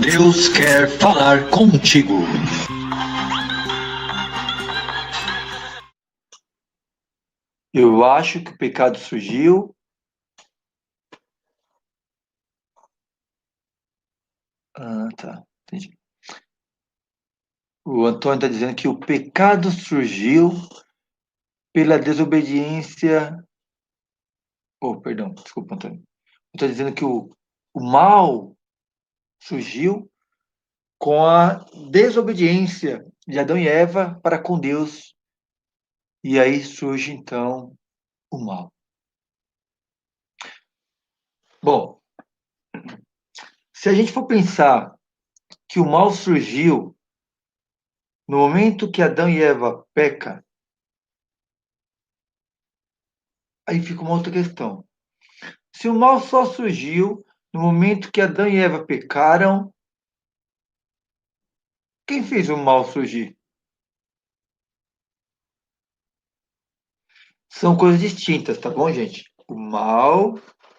Deus quer falar contigo. Eu acho que o pecado surgiu. Ah, tá. Entendi. O Antônio está dizendo que o pecado surgiu pela desobediência. Oh, perdão, desculpa, Antônio. Está dizendo que o mal surgiu com a desobediência de Adão e Eva para com Deus. E aí surge, então, o mal. Bom, se a gente for pensar que o mal surgiu no momento que Adão e Eva pecam, aí fica uma outra questão. Se o mal só surgiu no momento que Adão e Eva pecaram, quem fez o mal surgir? São coisas distintas, tá bom, gente? O mal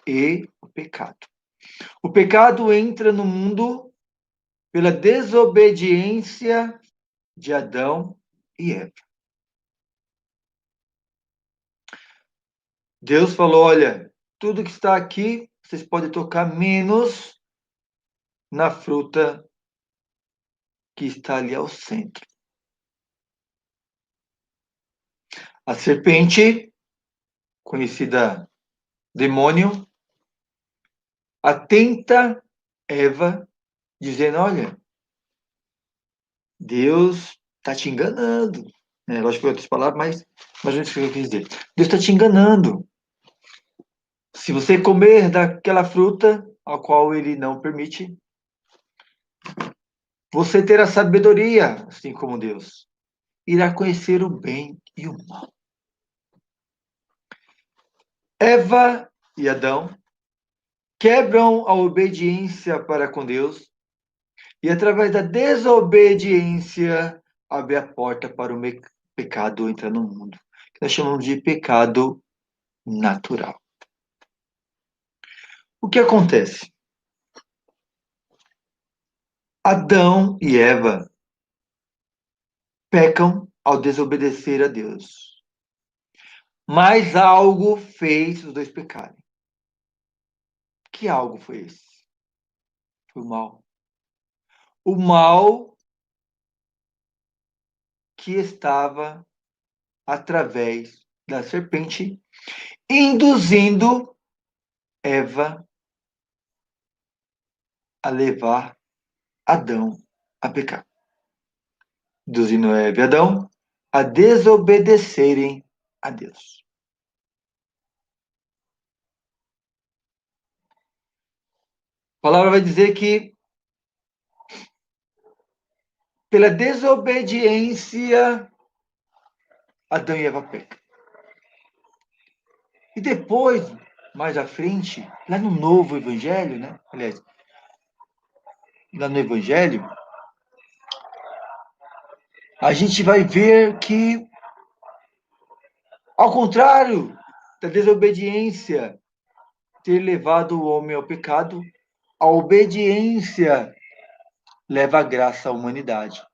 e o pecado. O pecado entra no mundo pela desobediência de Adão e Eva. Deus falou: olha, tudo que está aqui, vocês podem tocar, menos na fruta que está ali ao centro. A serpente, conhecida demônio, atenta Eva, dizendo: olha, Deus está te enganando. Lógico que outras palavras, mas não é isso que eu quis dizer. Deus está te enganando. Se você comer daquela fruta, a qual ele não permite, você terá sabedoria, assim como Deus. Irá conhecer o bem e o mal. Eva e Adão quebram a obediência para com Deus e, através da desobediência, abre a porta para o pecado entrar no mundo, que nós chamamos de pecado natural. O que acontece? Adão e Eva pecam ao desobedecer a Deus. Mas algo fez os dois pecarem. Que algo foi esse? Foi o mal. O mal que estava através da serpente, induzindo Eva a levar Adão a pecar. Induzindo Eva e Adão a desobedecerem a Deus. A palavra vai dizer que pela desobediência, Adão e Eva pecam. E depois, mais à frente, lá no novo evangelho, né? Aliás, lá no evangelho, a gente vai ver que, ao contrário da desobediência ter levado o homem ao pecado, a obediência leva a graça à humanidade.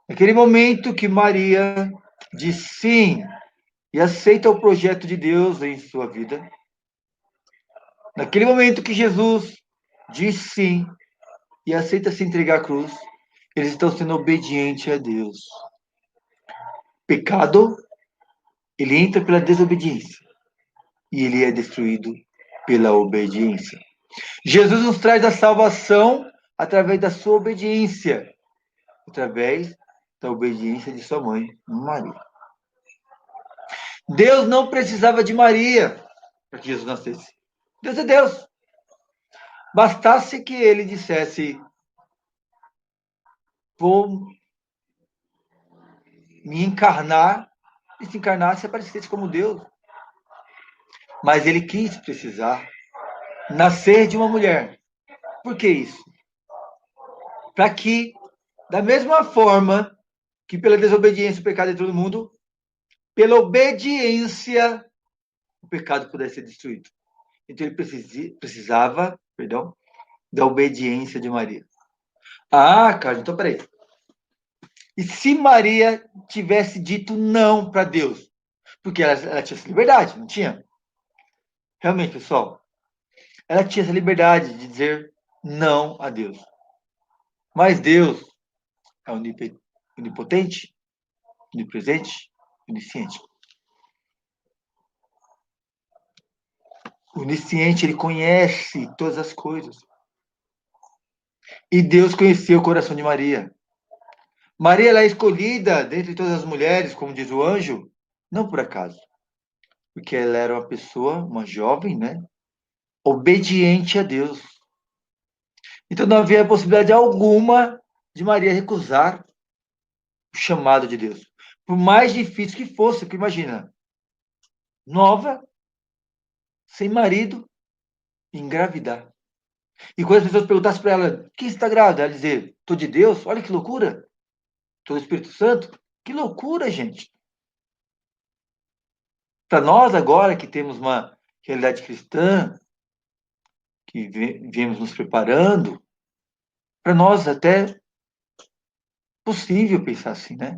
Naquele momento que Maria diz sim e aceita o projeto de Deus em sua vida, naquele momento que Jesus diz sim e aceita se entregar à cruz, eles estão sendo obedientes a Deus. Pecado, ele entra pela desobediência e ele é destruído pela obediência. Jesus nos traz a salvação através da sua obediência, através da obediência de sua mãe, Maria. Deus não precisava de Maria para que Jesus nascesse. Deus é Deus. Bastasse que ele dissesse: vou me encarnar, e se encarnasse e aparecesse como Deus. Mas ele quis precisar nascer de uma mulher. Por que isso? Para que, da mesma forma que pela desobediência o pecado entrou no mundo, pela obediência o pecado pudesse ser destruído. Então ele precisava, da obediência de Maria. Ah, cara, então peraí. E se Maria tivesse dito não para Deus? Porque ela tinha essa liberdade, não tinha? Realmente, pessoal, ela tinha essa liberdade de dizer não a Deus. Mas Deus é onipotente, onipresente, onisciente. O onisciente, ele conhece todas as coisas. E Deus conheceu o coração de Maria. Maria ela é escolhida dentre todas as mulheres, como diz o anjo, não por acaso, porque ela era uma pessoa, uma jovem, né? Obediente a Deus. Então não havia possibilidade alguma de Maria recusar o chamado de Deus. Por mais difícil que fosse, porque imagina, nova, sem marido, engravidar. E quando as pessoas perguntassem para ela, quem está grávida? Ela dizer, estou de Deus, olha que loucura. Estou do Espírito Santo. Que loucura, gente. Para nós agora que temos uma realidade cristã, que viemos nos preparando, para nós até possível pensar assim, né?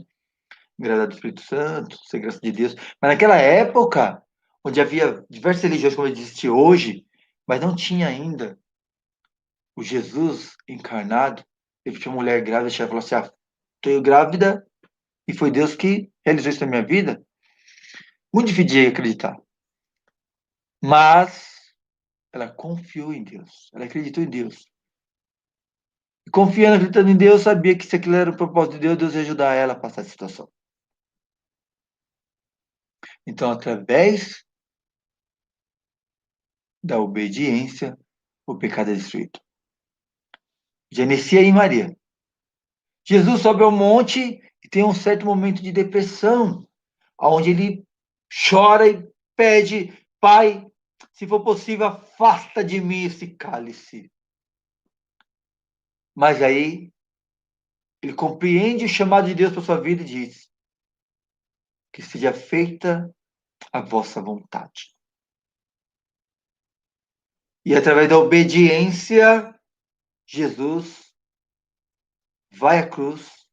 Engravidar do Espírito Santo, ser graça de Deus. Mas naquela época, onde havia diversas religiões, como existe hoje, mas não tinha ainda o Jesus encarnado, ele tinha uma mulher grávida, e falou assim: ah, estou grávida, e foi Deus que realizou isso na minha vida. Muito difícil de acreditar. Mas ela confiou em Deus, ela acreditou em Deus. E confiando, acreditando em Deus, sabia que se aquilo era o propósito de Deus, Deus ia ajudar ela a passar essa situação. Então, através da obediência, o pecado é destruído. Já inicia em Maria. Jesus sobe ao monte e tem um certo momento de depressão, onde ele chora e pede, Pai, se for possível, afasta de mim esse cálice. Mas aí ele compreende o chamado de Deus para sua vida e diz: que seja feita a vossa vontade. E através da obediência, Jesus vai à cruz,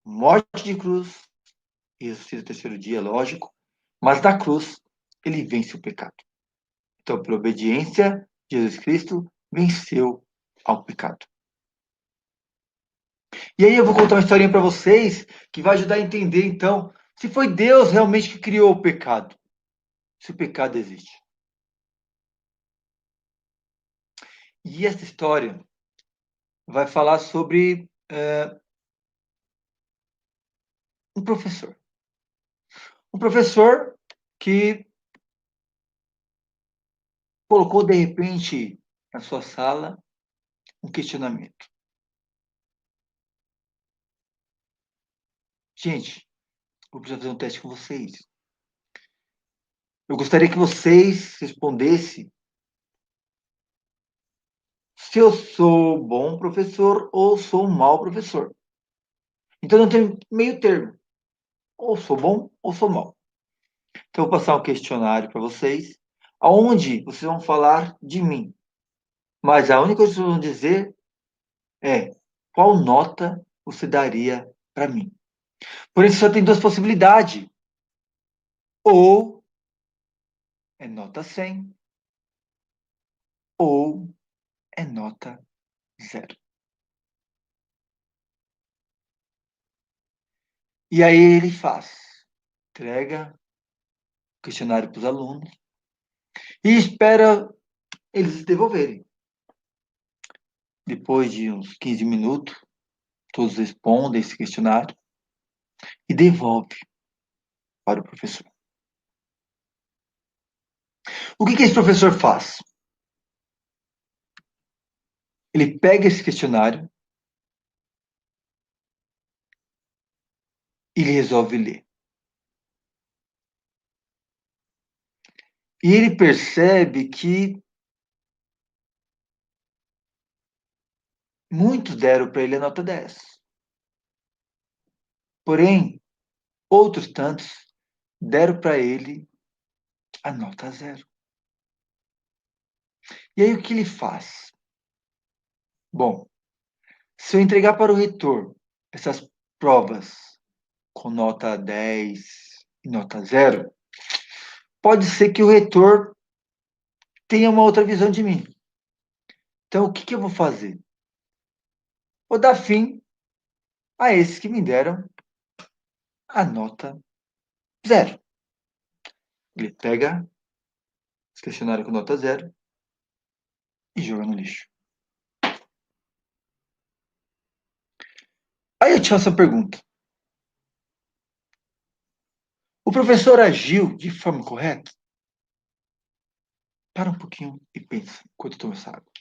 morte de cruz, e ressuscita no terceiro dia, lógico, mas na cruz ele vence o pecado. Então, pela obediência, Jesus Cristo venceu ao pecado. E aí eu vou contar uma historinha para vocês que vai ajudar a entender, então, se foi Deus realmente que criou o pecado, se o pecado existe. E essa história vai falar sobre um professor. Um professor que colocou, de repente, na sua sala, um questionamento. Gente, vou precisar fazer um teste com vocês. Eu gostaria que vocês respondessem se eu sou bom professor ou sou um mau professor. Então não tem meio termo. Ou sou bom ou sou mau. Então eu vou passar um questionário para vocês, aonde vocês vão falar de mim. Mas a única coisa que vocês vão dizer é qual nota você daria para mim. Por isso só tem duas possibilidades. Ou é nota 100 ou é nota 0. E aí ele faz, entrega o questionário para os alunos e espera eles devolverem. Depois de uns 15 minutos, todos respondem esse questionário e devolve para o professor. O que esse professor faz? Ele pega esse questionário e ele resolve ler. E ele percebe que muitos deram para ele a nota 10. Porém, outros tantos deram para ele a nota 0. E aí o que ele faz? Bom, se eu entregar para o reitor essas provas com nota 10 e nota 0, pode ser que o reitor tenha uma outra visão de mim. Então, o que eu vou fazer? Vou dar fim a esses que me deram a nota 0. Ele pega esse questionário com nota 0 e joga no lixo. Aí eu te faço a pergunta. O professor agiu de forma correta? Para um pouquinho e pensa enquanto eu tomo essa água.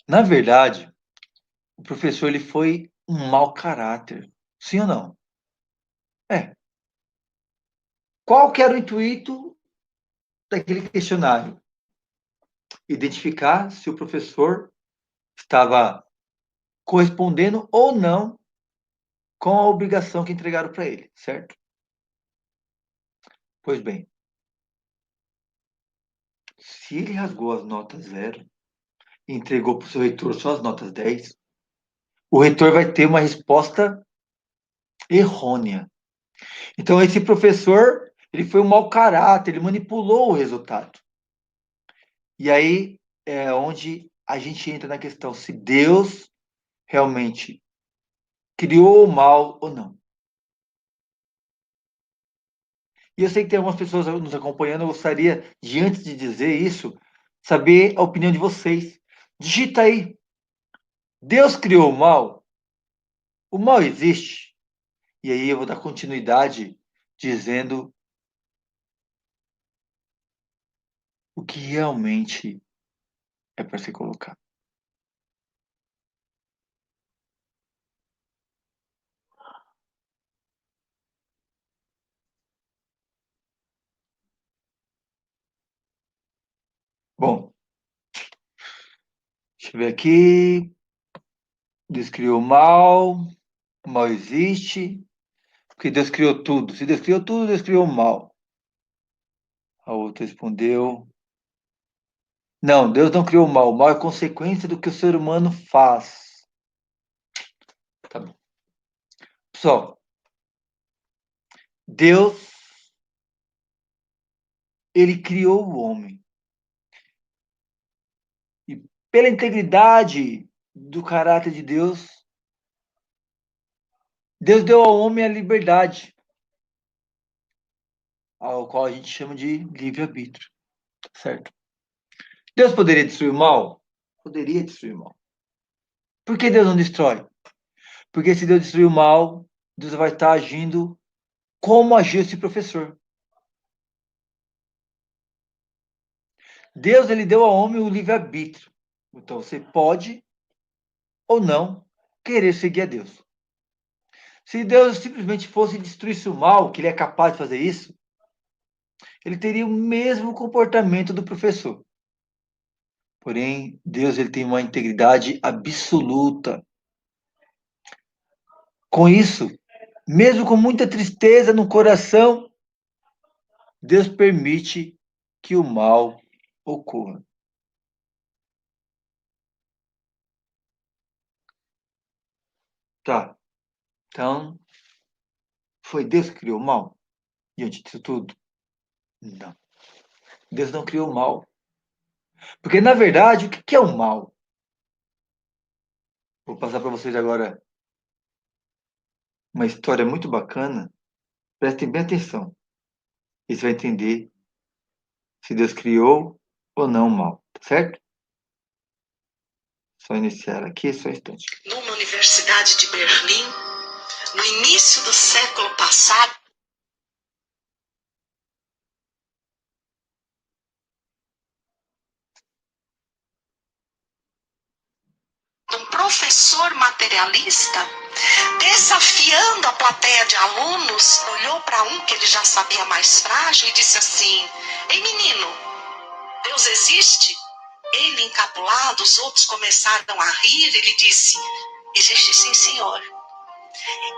Na verdade, o professor ele foi um mau caráter. Sim ou não? É. Qual que era o intuito daquele questionário? Identificar se o professor estava correspondendo ou não com a obrigação que entregaram para ele, certo? Pois bem, se ele rasgou as notas 0 e entregou para o seu reitor só as notas 10, o reitor vai ter uma resposta errônea. Então, esse professor, ele foi um mau caráter, ele manipulou o resultado. E aí é onde a gente entra na questão se Deus realmente criou o mal ou não. E eu sei que tem algumas pessoas nos acompanhando, eu gostaria de, antes de dizer isso, saber a opinião de vocês. Digita aí, Deus criou o mal? O mal existe? E aí eu vou dar continuidade dizendo o que realmente é para se colocar. Bom, deixa eu ver aqui. Deus criou o mal existe, porque Deus criou tudo. Se Deus criou tudo, Deus criou o mal. A outra respondeu: não, Deus não criou o mal. O mal é consequência do que o ser humano faz. Tá bom. Pessoal, Deus, ele criou o homem. E pela integridade do caráter de Deus, Deus deu ao homem a liberdade, ao qual a gente chama de livre-arbítrio, certo? Deus poderia destruir o mal? Poderia destruir o mal. Por que Deus não destrói? Porque se Deus destruir o mal, Deus vai estar agindo como agiu esse professor. Deus ele deu ao homem o livre-arbítrio. Então você pode ou não querer seguir a Deus. Se Deus simplesmente fosse destruir o mal, que ele é capaz de fazer isso, ele teria o mesmo comportamento do professor. Porém, Deus ele tem uma integridade absoluta. Com isso, mesmo com muita tristeza no coração, Deus permite que o mal ocorra. Tá. Então, foi Deus que criou o mal diante disso tudo? Não. Deus não criou o mal. Porque, na verdade, o que é o mal? Vou passar para vocês agora uma história muito bacana. Prestem bem atenção. E você vai entender se Deus criou ou não o mal, tá certo? Só iniciar aqui, só um instante. Numa universidade de Berlim, no início do século passado, um professor materialista, desafiando a plateia de alunos, olhou para um que ele já sabia mais frágil e disse assim: "Ei, menino, Deus existe?" Ele encabulado, os outros começaram a rir, ele disse, existe sim, senhor.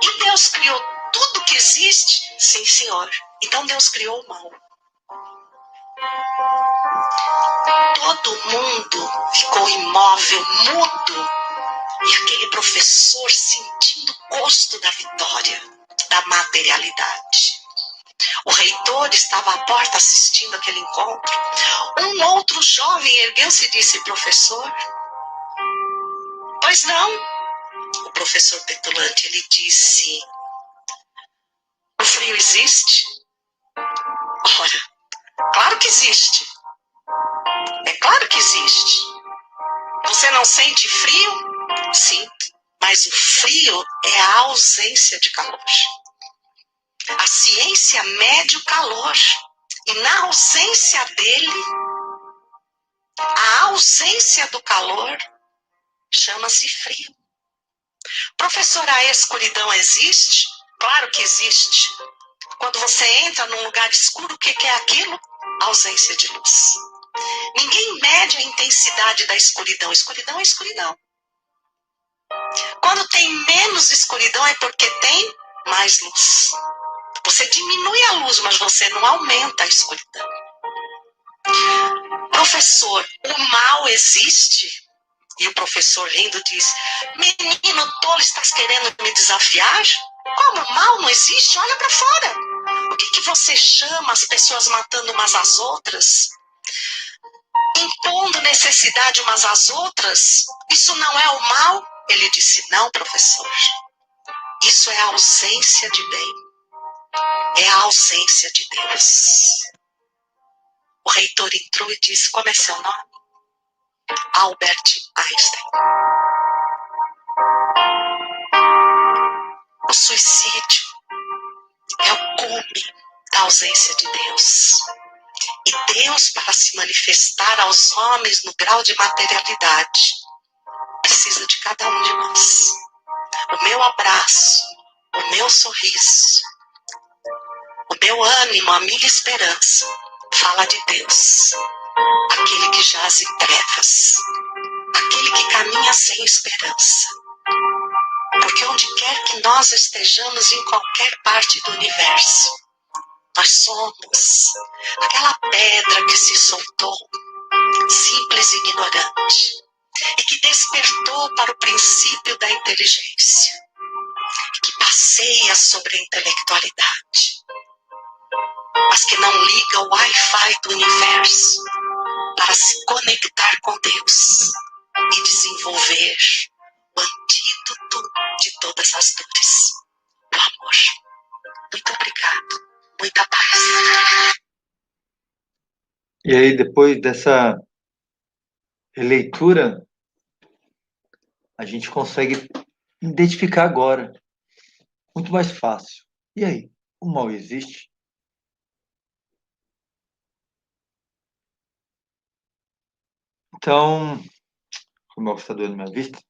E Deus criou tudo que existe? Sim, senhor. Então Deus criou o mal. Todo mundo ficou imóvel, mudo. E aquele professor sentindo o gosto da vitória, da materialidade. O reitor estava à porta assistindo aquele encontro. Um outro jovem ergueu-se e disse, professor, pois não. O professor petulante, ele disse, o frio existe? Ora, claro que existe. É claro que existe. Você não sente frio? Sinto. Mas o frio é a ausência de calor. A ciência mede o calor. E na ausência dele, a ausência do calor chama-se frio. Professor, a escuridão existe? Claro que existe. Quando você entra num lugar escuro, o que é aquilo? Ausência de luz. Ninguém mede a intensidade da escuridão. Escuridão é escuridão. Quando tem menos escuridão é porque tem mais luz. Você diminui a luz, mas você não aumenta a escuridão. Professor, o mal existe? E o professor rindo diz, menino tolo, estás querendo me desafiar? Como o mal não existe? Olha para fora. O que você chama as pessoas matando umas às outras? Impondo necessidade umas às outras? Isso não é o mal? Ele disse, não, professor. Isso é a ausência de bem. É a ausência de Deus. O reitor entrou e disse, como é seu nome? Albert Einstein. O suicídio é o cume da ausência de Deus. E Deus, para se manifestar aos homens no grau de materialidade, precisa de cada um de nós. O meu abraço, o meu sorriso, o meu ânimo, a minha esperança, fala de Deus. Aquele que jaz em trevas, aquele que caminha sem esperança. Porque onde quer que nós estejamos, em qualquer parte do universo, nós somos aquela pedra que se soltou, simples e ignorante, e que despertou para o princípio da inteligência, e que passeia sobre a intelectualidade, mas que não liga o Wi-Fi do universo para se conectar com Deus e desenvolver o antídoto de todas as dores, o amor. Muito obrigado. Muita paz. E aí, depois dessa releitura, a gente consegue identificar agora, muito mais fácil. E aí, o mal existe? Então, o mal está doendo minha vista.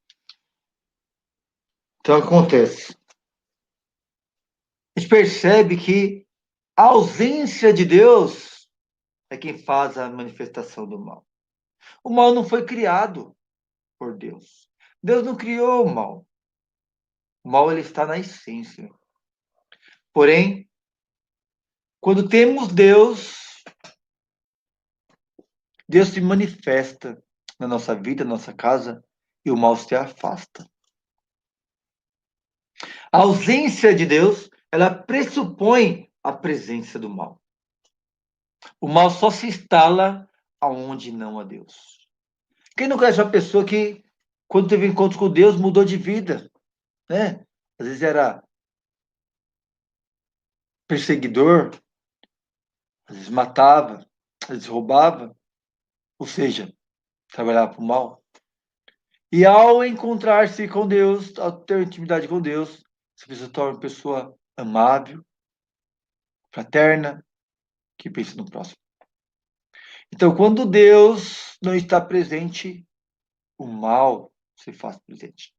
Então, o que acontece? A gente percebe que a ausência de Deus é quem faz a manifestação do mal. O mal não foi criado por Deus. Deus não criou o mal. O mal ele está na essência. Porém, quando temos Deus, Deus se manifesta na nossa vida, na nossa casa, e o mal se afasta. A ausência de Deus, ela pressupõe a presença do mal. O mal só se instala aonde não há Deus. Quem não conhece uma pessoa que, quando teve encontro com Deus, mudou de vida, né? Às vezes era perseguidor, às vezes matava, às vezes roubava, ou seja, trabalhava para o mal. E ao encontrar-se com Deus, ao ter intimidade com Deus, essa pessoa se torna uma pessoa amável, fraterna, que pensa no próximo. Então, quando Deus não está presente, o mal se faz presente.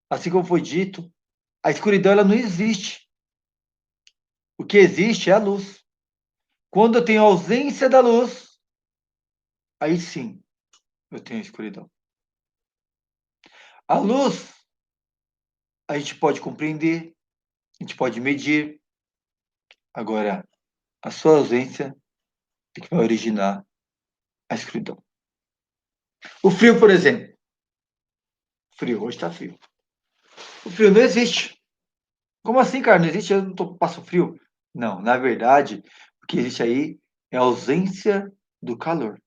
Assim como foi dito, a escuridão ela não existe. O que existe é a luz. Quando eu tenho ausência da luz, aí sim eu tenho a escuridão. A luz, a gente pode compreender, a gente pode medir. Agora, a sua ausência é que vai originar a escuridão. O frio, por exemplo. Frio, hoje está frio. O frio não existe. Como assim, cara? Não existe, eu não passo frio. Não, na verdade, o que existe aí é a ausência do calor.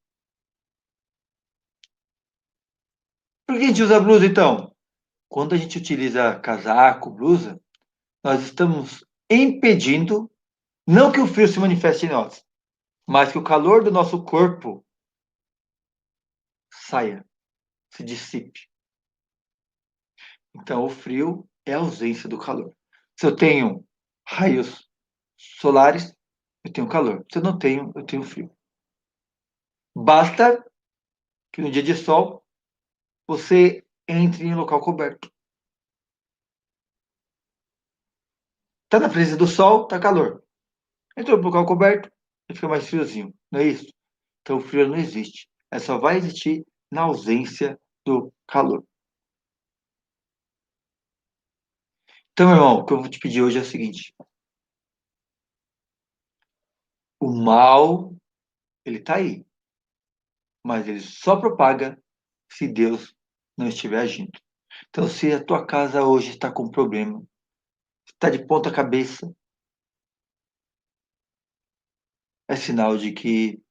Por que a gente usa blusa, então? Quando a gente utiliza casaco, blusa, nós estamos impedindo, não que o frio se manifeste em nós, mas que o calor do nosso corpo saia, se dissipe. Então, o frio é a ausência do calor. Se eu tenho raios solares, eu tenho calor. Se eu não tenho, eu tenho frio. Basta que no dia de sol você entre em um local coberto. Está na presença do sol, está calor. Entrou no local coberto, ele fica mais friozinho. Não é isso? Então o frio não existe. É só vai existir na ausência do calor. Então, meu irmão, o que eu vou te pedir hoje é o seguinte: o mal, ele está aí, mas ele só propaga se Deus não estiver agindo. Então, se a tua casa hoje está com problema, está de ponta cabeça, é sinal de que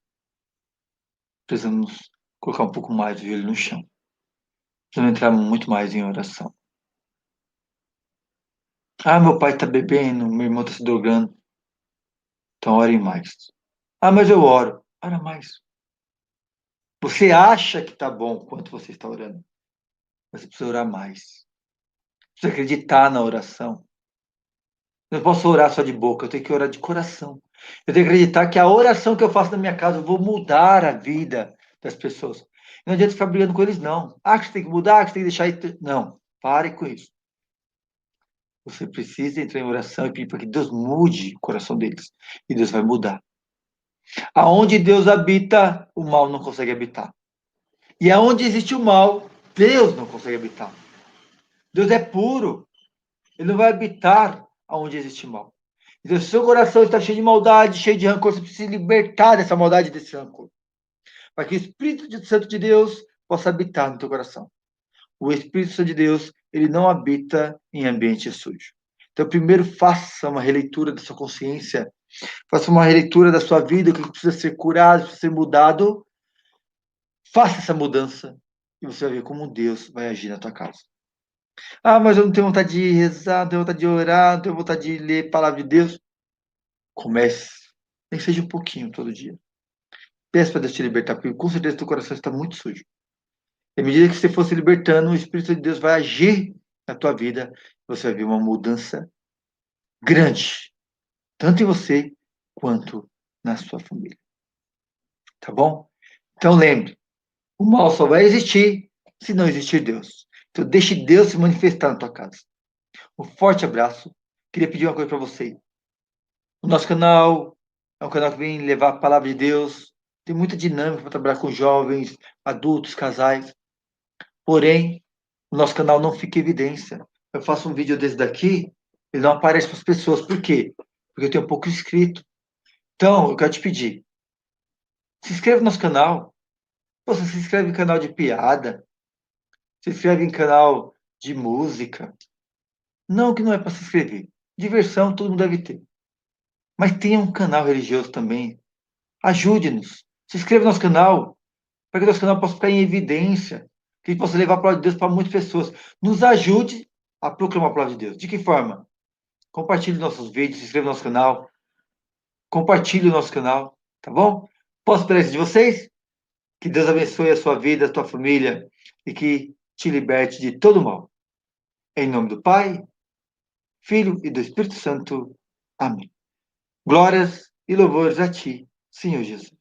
precisamos colocar um pouco mais o joelho no chão. Precisamos entrar muito mais em oração. Ah, meu pai está bebendo, meu irmão está se drogando. Então, ore mais. Ah, mas eu oro. Ora mais. Você acha que está bom quanto você está orando, mas você precisa orar mais. Precisa acreditar na oração. Eu não posso orar só de boca, eu tenho que orar de coração. Eu tenho que acreditar que a oração que eu faço na minha casa, eu vou mudar a vida das pessoas. Não adianta ficar brigando com eles, não. Ah, que você tem que mudar, que você tem que deixar isso. Não, pare com isso. Você precisa entrar em oração e pedir para que Deus mude o coração deles. E Deus vai mudar. Aonde Deus habita, o mal não consegue habitar. E aonde existe o mal, Deus não consegue habitar. Deus é puro. Ele não vai habitar aonde existe mal. Então, se o seu coração está cheio de maldade, cheio de rancor, você precisa se libertar dessa maldade, desse rancor. Para que o Espírito Santo de Deus possa habitar no teu coração. O Espírito Santo de Deus, ele não habita em ambiente sujo. Então, primeiro, faça uma releitura da sua consciência. Faça uma releitura da sua vida, o que precisa ser curado, precisa ser mudado. Faça essa mudança e você vai ver como Deus vai agir na tua casa. Ah, mas eu não tenho vontade de rezar, não tenho vontade de orar, não tenho vontade de ler a palavra de Deus. Comece, nem que seja um pouquinho todo dia. Peça para Deus te libertar, porque com certeza teu coração está muito sujo. E à medida que você for se libertando, o Espírito de Deus vai agir na tua vida. Você vai ver uma mudança grande, tanto em você quanto na sua família. Tá bom? Então lembre, o mal só vai existir se não existir Deus. Então deixe Deus se manifestar na tua casa. Um forte abraço. Queria pedir uma coisa para você. O nosso canal é um canal que vem levar a palavra de Deus. Tem muita dinâmica para trabalhar com jovens, adultos, casais. Porém, o nosso canal não fica em evidência. Eu faço um vídeo desse daqui, ele não aparece para as pessoas. Por quê? Porque eu tenho pouco inscrito. Então, eu quero te pedir, se inscreva no nosso canal. Pô, você se inscreve em canal de piada, se inscreve em canal de música. Não que não é para se inscrever. Diversão todo mundo deve ter. Mas tenha um canal religioso também. Ajude-nos. Se inscreva no nosso canal, para que o nosso canal possa ficar em evidência, que a gente possa levar a palavra de Deus para muitas pessoas. Nos ajude a proclamar a palavra de Deus. De que forma? Compartilhe nossos vídeos, se inscreva no nosso canal, compartilhe o nosso canal, tá bom? Posso esperar isso de vocês? Que Deus abençoe a sua vida, a tua família e que te liberte de todo mal. Em nome do Pai, Filho e do Espírito Santo. Amém. Glórias e louvores a ti, Senhor Jesus.